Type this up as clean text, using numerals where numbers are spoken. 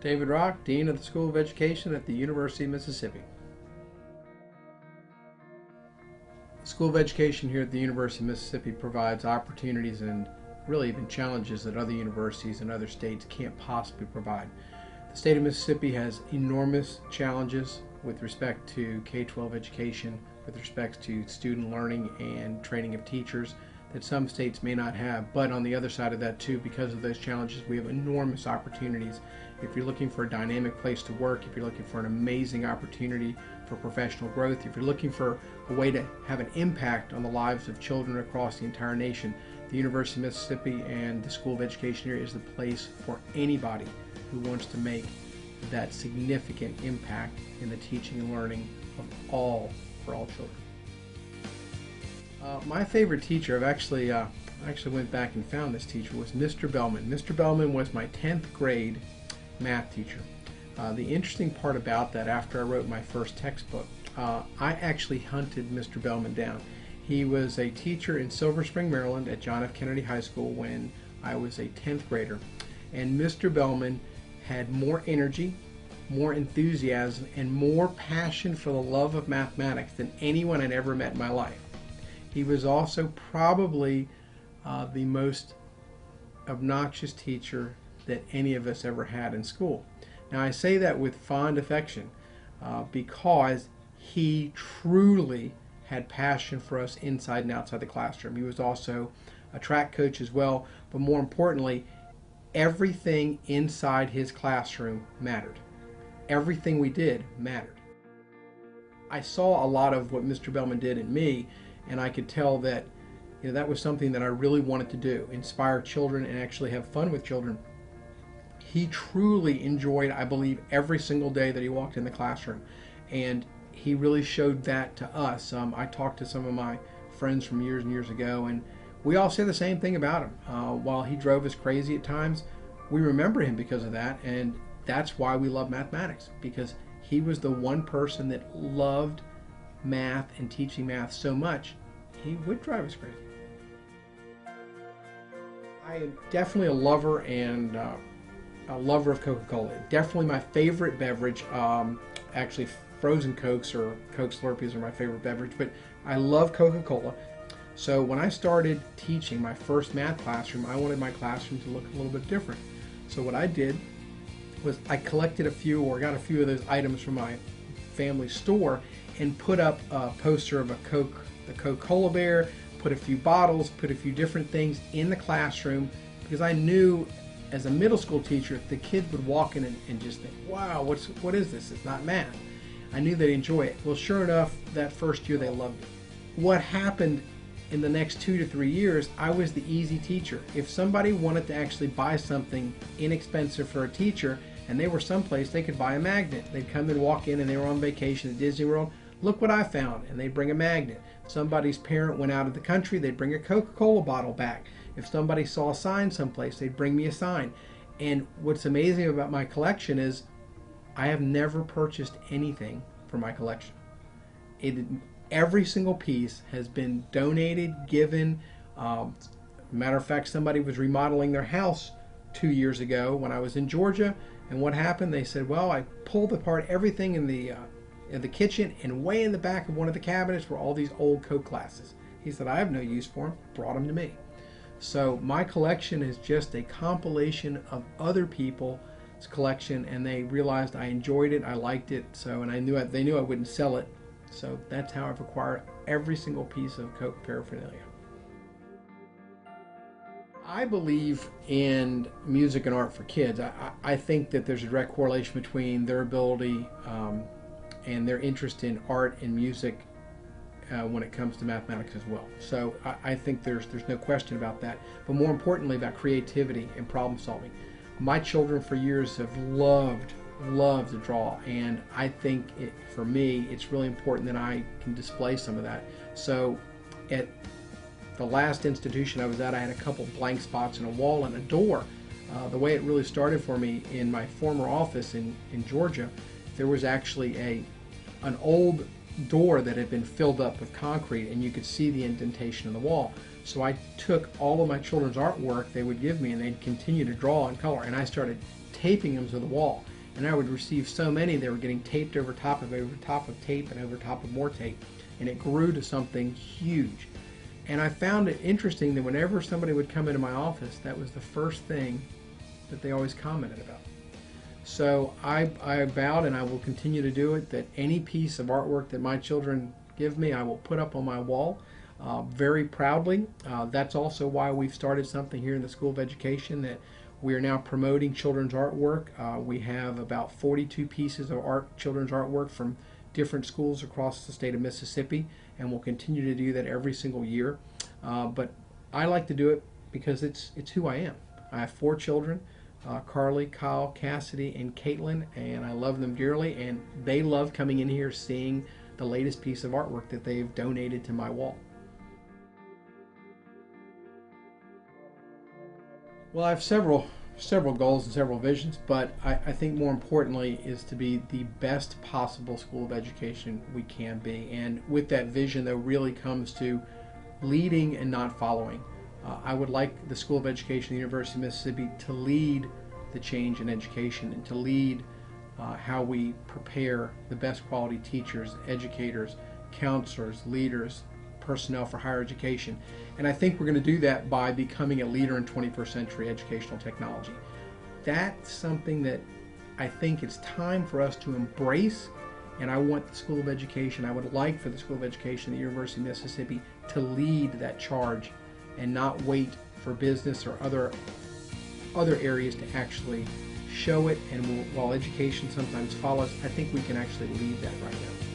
David Rock, Dean of the School of Education at the University of Mississippi. The School of Education here at the University of Mississippi provides opportunities and really even challenges that other universities and other states can't possibly provide. The state of Mississippi has enormous challenges with respect to K-12 education, with respect to student learning and training of teachers that some states may not have. But on the other side of that too, because of those challenges, we have enormous opportunities. If you're looking for a dynamic place to work, if you're looking for an amazing opportunity for professional growth, if you're looking for a way to have an impact on the lives of children across the entire nation, the University of Mississippi and the School of Education here is the place for anybody who wants to make that significant impact in the teaching and learning of for all children. My favorite teacher, I actually went back and found this teacher, was Mr. Bellman. Mr. Bellman was my 10th grade math teacher. The interesting part about that, after I wrote my first textbook, I actually hunted Mr. Bellman down. He was a teacher in Silver Spring, Maryland at John F. Kennedy High School when I was a 10th grader. And Mr. Bellman had more energy, more enthusiasm, and more passion for the love of mathematics than anyone I'd ever met in my life. He was also probably the most obnoxious teacher that any of us ever had in school. Now I say that with fond affection because he truly had passion for us inside and outside the classroom. He was also a track coach as well, but more importantly, everything inside his classroom mattered. Everything we did mattered. I saw a lot of what Mr. Bellman did in me, and I could tell that that was something that I really wanted to do, inspire children and actually have fun with children. He truly enjoyed, I believe, every single day that he walked in the classroom, and he really showed that to us. I talked to some of my friends from years and years ago, and we all say the same thing about him. While he drove us crazy at times, we remember him because of that, and that's why we love mathematics, because he was the one person that loved math and teaching math so much, he would drive us crazy. I am definitely a lover and a lover of Coca-Cola. Definitely my favorite beverage. Actually, frozen Cokes or Coke Slurpees are my favorite beverage, but I love Coca-Cola. So when I started teaching my first math classroom, I wanted my classroom to look a little bit different. So what I did was I collected a few, or got a few of those items from my family store and put up a poster of a Coke, the Coca-Cola bear, put a few bottles, put a few different things in the classroom, because I knew as a middle school teacher, the kids would walk in and just think, wow, what is this? It's not math. I knew they'd enjoy it. Well, sure enough, that first year they loved it. What happened in the next 2 to 3 years, I was the easy teacher. If somebody wanted to actually buy something inexpensive for a teacher, and they were someplace they could buy a magnet. They'd come and walk in, and they were on vacation at Disney World. Look what I found, and they'd bring a magnet. Somebody's parent went out of the country, they'd bring a Coca-Cola bottle back. If somebody saw a sign someplace, they'd bring me a sign. And what's amazing about my collection is I have never purchased anything for my collection. Every single piece has been donated, given. Matter of fact, somebody was remodeling their house 2 years ago when I was in Georgia, and what happened? They said, well, I pulled apart everything in the kitchen, and way in the back of one of the cabinets were all these old Coke glasses. He said, I have no use for them. Brought them to me. So my collection is just a compilation of other people's collection, and they realized I enjoyed it, I liked it, so, and they knew I wouldn't sell it. So that's how I've acquired every single piece of Coke paraphernalia. I believe in music and art for kids. I think that there's a direct correlation between their ability and their interest in art and music when it comes to mathematics as well. So I think there's no question about that. But more importantly, about creativity and problem solving. My children for years have loved to draw, and I think for me it's really important that I can display some of that. So at the last institution I was at, I had a couple blank spots in a wall and a door. The way it really started for me in my former office in Georgia, there was actually an old door that had been filled up with concrete, and you could see the indentation in the wall. So I took all of my children's artwork they would give me, and they'd continue to draw and color, and I started taping them to the wall. And I would receive so many, they were getting taped over top of tape and over top of more tape. And it grew to something huge. And I found it interesting that whenever somebody would come into my office, that was the first thing that they always commented about. So I vowed, and I will continue to do it, that any piece of artwork that my children give me, I will put up on my wall very proudly. That's also why we've started something here in the School of Education, that we are now promoting children's artwork. We have about 42 pieces of children's artwork from different schools across the state of Mississippi, and we'll continue to do that every single year. But I like to do it because it's who I am. I have 4 children, Carly, Kyle, Cassidy, and Caitlin, and I love them dearly, and they love coming in here seeing the latest piece of artwork that they've donated to my wall. Well, I have several goals and several visions, but I think more importantly is to be the best possible school of education we can be. And with that vision, though, really comes to leading and not following. I would like the School of Education at the University of Mississippi to lead the change in education and to lead how we prepare the best quality teachers, educators, counselors, leaders, personnel for higher education. And I think we're going to do that by becoming a leader in 21st century educational technology. That's something that I think it's time for us to embrace, and I want the School of Education, I would like for the School of Education at the University of Mississippi to lead that charge and not wait for business or other areas to actually show it. And while education sometimes follows, I think we can actually lead that right now.